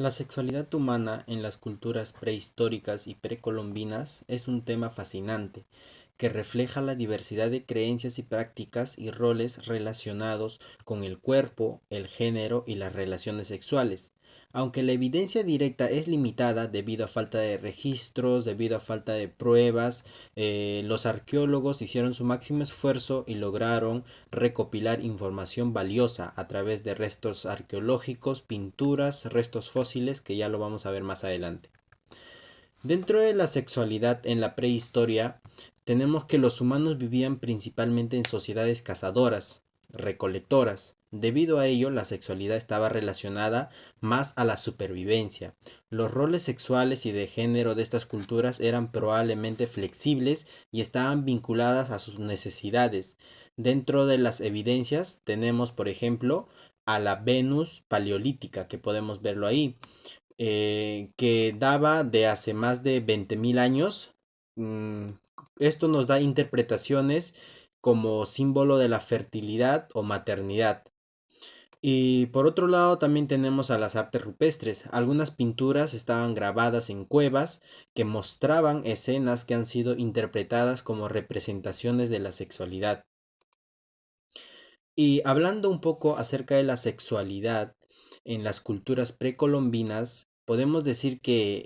La sexualidad humana en las culturas prehistóricas y precolombinas es un tema fascinante que refleja la diversidad de creencias y prácticas y roles relacionados con el cuerpo, el género y las relaciones sexuales. Aunque la evidencia directa es limitada debido a falta de registros, debido a falta de pruebas, los arqueólogos hicieron su máximo esfuerzo y lograron recopilar información valiosa a través de restos arqueológicos, pinturas, restos fósiles, que ya lo vamos a ver más adelante. Dentro de la sexualidad en la prehistoria, tenemos que los humanos vivían principalmente en sociedades cazadoras, recolectoras. Debido a ello, la sexualidad estaba relacionada más a la supervivencia. Los roles sexuales y de género de estas culturas eran probablemente flexibles y estaban vinculadas a sus necesidades. Dentro de las evidencias tenemos, por ejemplo, a la Venus paleolítica, que podemos verlo ahí, que daba de hace más de 20.000 años. Mm, Esto nos da interpretaciones como símbolo de la fertilidad o maternidad. Y por otro lado también tenemos a las artes rupestres. Algunas pinturas estaban grabadas en cuevas que mostraban escenas que han sido interpretadas como representaciones de la sexualidad. Y hablando un poco acerca de la sexualidad en las culturas precolombinas, podemos decir que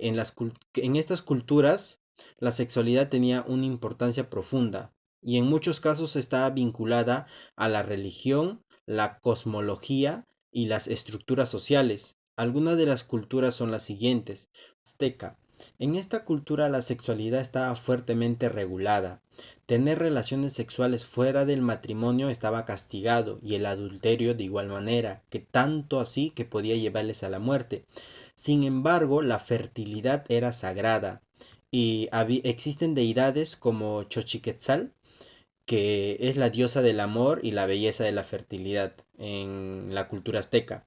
que en estas culturas la sexualidad tenía una importancia profunda y en muchos casos estaba vinculada a la religión, la cosmología y las estructuras sociales. Algunas de las culturas son las siguientes. Azteca. En esta cultura la sexualidad estaba fuertemente regulada. Tener relaciones sexuales fuera del matrimonio estaba castigado y el adulterio de igual manera, que tanto así que podía llevarles a la muerte. Sin embargo, la fertilidad era sagrada y existen deidades como Xochiquetzal, que es la diosa del amor y la belleza de la fertilidad en la cultura azteca.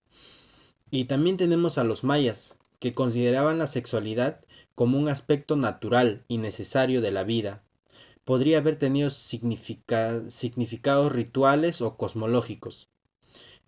Y también tenemos a los mayas, que consideraban la sexualidad como un aspecto natural y necesario de la vida. Podría haber tenido significados rituales o cosmológicos.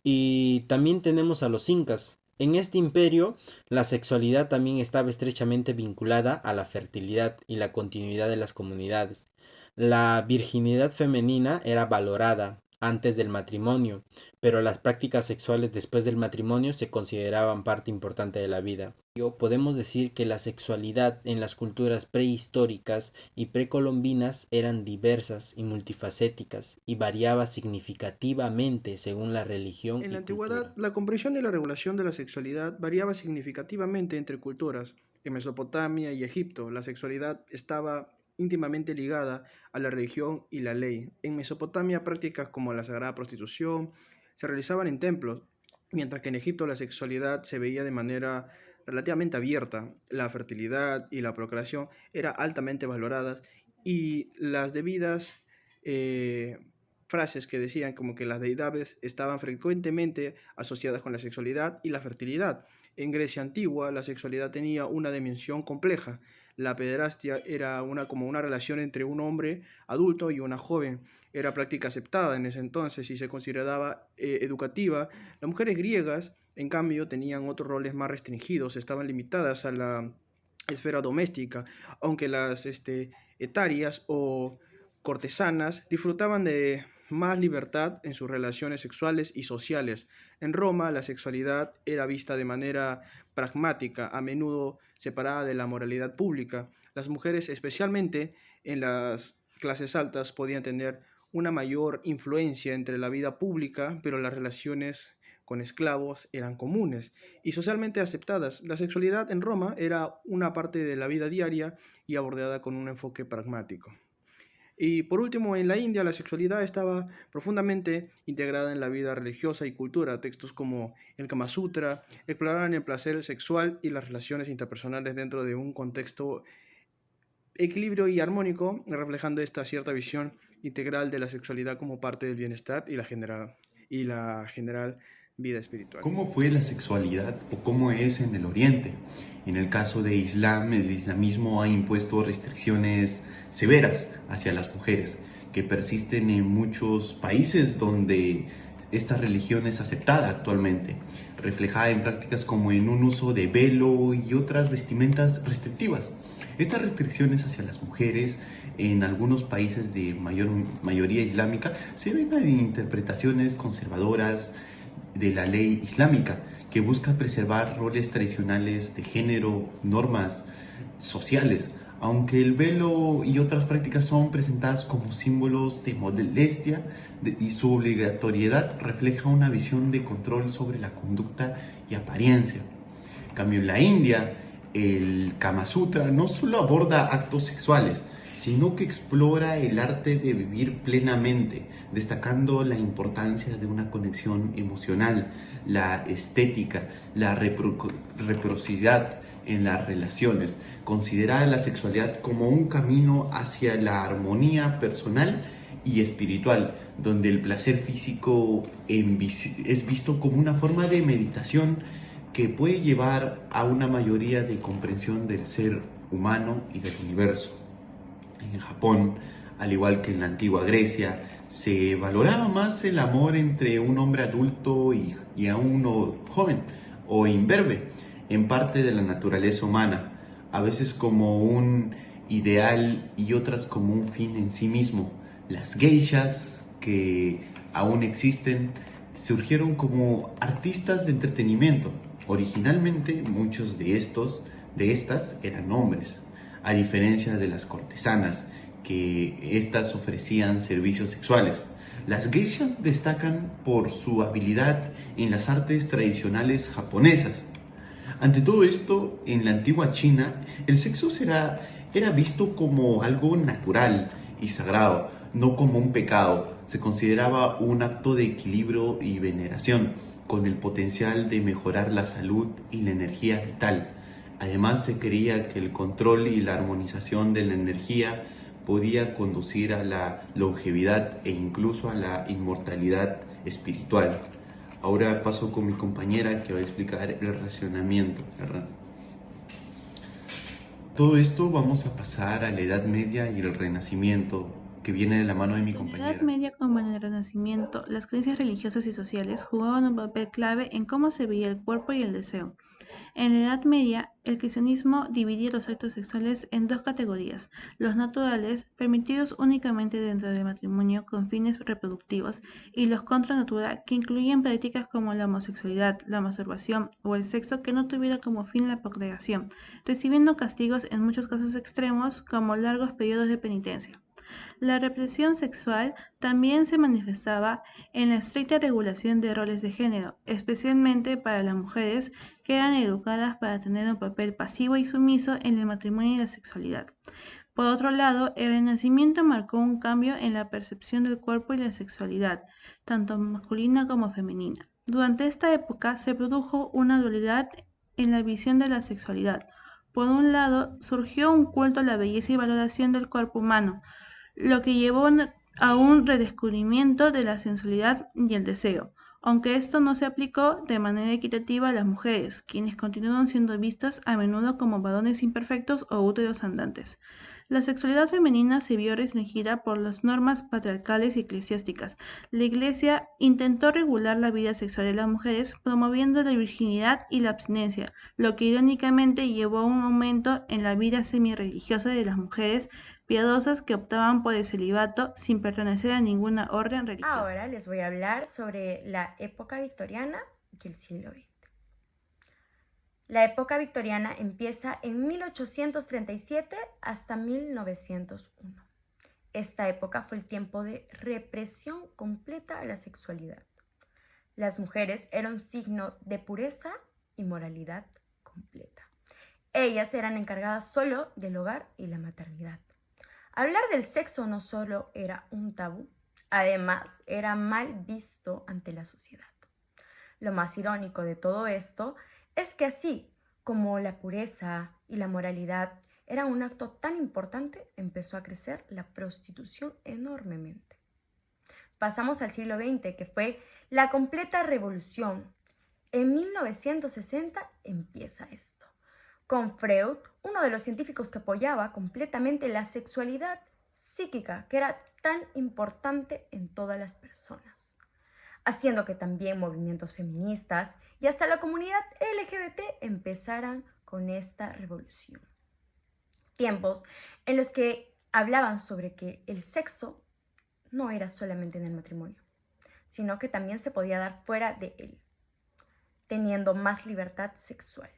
Y también tenemos a los incas. En este imperio, la sexualidad también estaba estrechamente vinculada a la fertilidad y la continuidad de las comunidades. La virginidad femenina era valorada antes del matrimonio, pero las prácticas sexuales después del matrimonio se consideraban parte importante de la vida. Podemos decir que la sexualidad en las culturas prehistóricas y precolombinas eran diversas y multifacéticas y variaba significativamente según la religión En la y antigüedad, cultura. la comprensión y la regulación de la sexualidad variaba significativamente entre culturas. En Mesopotamia y Egipto, la sexualidad estaba íntimamente ligada a la religión y la ley. En Mesopotamia, prácticas como la sagrada prostitución se realizaban en templos, mientras que en Egipto la sexualidad se veía de manera relativamente abierta. La fertilidad y la procreación eran altamente valoradas y las debidas eh, frases que decían como que las deidades estaban frecuentemente asociadas con la sexualidad y la fertilidad. En Grecia antigua, la sexualidad tenía una dimensión compleja. La pederastia era como una relación entre un hombre adulto y una joven. Era práctica aceptada en ese entonces y se consideraba educativa. Las mujeres griegas, en cambio, tenían otros roles más restringidos, estaban limitadas a la esfera doméstica, aunque las etarias o cortesanas disfrutaban de más libertad en sus relaciones sexuales y sociales. En Roma, la sexualidad era vista de manera pragmática, a menudo separada de la moralidad pública. Las mujeres, especialmente en las clases altas, podían tener una mayor influencia entre la vida pública, pero las relaciones con esclavos eran comunes y socialmente aceptadas. La sexualidad en Roma era una parte de la vida diaria y abordada con un enfoque pragmático. Y por último, en la India la sexualidad estaba profundamente integrada en la vida religiosa y cultura. Textos como el Kama Sutra exploraban el placer sexual y las relaciones interpersonales dentro de un contexto equilibrio y armónico, reflejando esta cierta visión integral de la sexualidad como parte del bienestar y la general vida espiritual. ¿Cómo fue la sexualidad o cómo es en el Oriente? En el caso de Islam, el islamismo ha impuesto restricciones severas hacia las mujeres que persisten en muchos países donde Esta religión es aceptada actualmente, reflejada en prácticas como en un uso de velo y otras vestimentas restrictivas. Estas restricciones hacia las mujeres en algunos países de mayoría islámica se ven en interpretaciones conservadoras de la ley islámica, que busca preservar roles tradicionales de género, normas sociales, aunque el velo y otras prácticas son presentadas como símbolos de modestia y su obligatoriedad refleja una visión de control sobre la conducta y apariencia. En cambio, en la India, el Kama Sutra no solo aborda actos sexuales, sino que explora el arte de vivir plenamente, destacando la importancia de una conexión emocional, la estética, la reciprocidad en las relaciones. Considera la sexualidad como un camino hacia la armonía personal y espiritual, donde el placer físico es visto como una forma de meditación que puede llevar a una mayoría de comprensión del ser humano y del universo. En Japón, al igual que en la antigua Grecia, se valoraba más el amor entre un hombre adulto y a uno joven o imberbe, en parte de la naturaleza humana, a veces como un ideal y otras como un fin en sí mismo. Las geishas, que aún existen, surgieron como artistas de entretenimiento. Originalmente muchos de estas eran hombres, a diferencia de las cortesanas, que estas ofrecían servicios sexuales. Las geishas destacan por su habilidad en las artes tradicionales japonesas. Ante todo esto, en la antigua China, el sexo era visto como algo natural y sagrado, no como un pecado. Se consideraba un acto de equilibrio y veneración, con el potencial de mejorar la salud y la energía vital. Además, se creía que el control y la armonización de la energía podía conducir a la longevidad e incluso a la inmortalidad espiritual. Ahora paso con mi compañera que va a explicar el racionamiento, ¿verdad? Todo esto vamos a pasar a la Edad Media y el Renacimiento, que viene de la mano de mi En la Edad compañera. Media como en el Renacimiento, las creencias religiosas y sociales jugaban un papel clave en cómo se veía el cuerpo y el deseo. En la Edad Media, el cristianismo dividía los actos sexuales en dos categorías: los naturales, permitidos únicamente dentro del matrimonio con fines reproductivos, y los contra natura, que incluían prácticas como la homosexualidad, la masturbación o el sexo que no tuviera como fin la procreación, recibiendo castigos en muchos casos extremos como largos periodos de penitencia. La represión sexual también se manifestaba en la estricta regulación de roles de género, especialmente para las mujeres, que eran educadas para tener un papel pasivo y sumiso en el matrimonio y la sexualidad. Por otro lado, el Renacimiento marcó un cambio en la percepción del cuerpo y la sexualidad, tanto masculina como femenina. Durante esta época se produjo una dualidad en la visión de la sexualidad. Por un lado, surgió un culto a la belleza y valoración del cuerpo humano, lo que llevó a un redescubrimiento de la sensualidad y el deseo, aunque esto no se aplicó de manera equitativa a las mujeres, quienes continuaron siendo vistas a menudo como varones imperfectos o úteros andantes. La sexualidad femenina se vio restringida por las normas patriarcales y eclesiásticas. La Iglesia intentó regular la vida sexual de las mujeres, promoviendo la virginidad y la abstinencia, lo que irónicamente llevó a un aumento en la vida semi-religiosa de las mujeres piadosas que optaban por el celibato sin pertenecer a ninguna orden religiosa. Ahora les voy a hablar sobre la época victoriana y el siglo XX. La época victoriana empieza en 1837 hasta 1901. Esta época fue el tiempo de represión completa a la sexualidad. Las mujeres eran un signo de pureza y moralidad completa. Ellas eran encargadas solo del hogar y la maternidad. Hablar del sexo no solo era un tabú, además era mal visto ante la sociedad. Lo más irónico de todo esto es que así como la pureza y la moralidad eran un acto tan importante, empezó a crecer la prostitución enormemente. Pasamos al siglo XX, que fue la completa revolución. En 1960 empieza esto, con Freud, uno de los científicos que apoyaba completamente la sexualidad psíquica, que era tan importante en todas las personas. haciendo que también movimientos feministas y hasta la comunidad LGBT empezaran con esta revolución. Tiempos en los que hablaban sobre que el sexo no era solamente en el matrimonio, sino que también se podía dar fuera de él, teniendo más libertad sexual.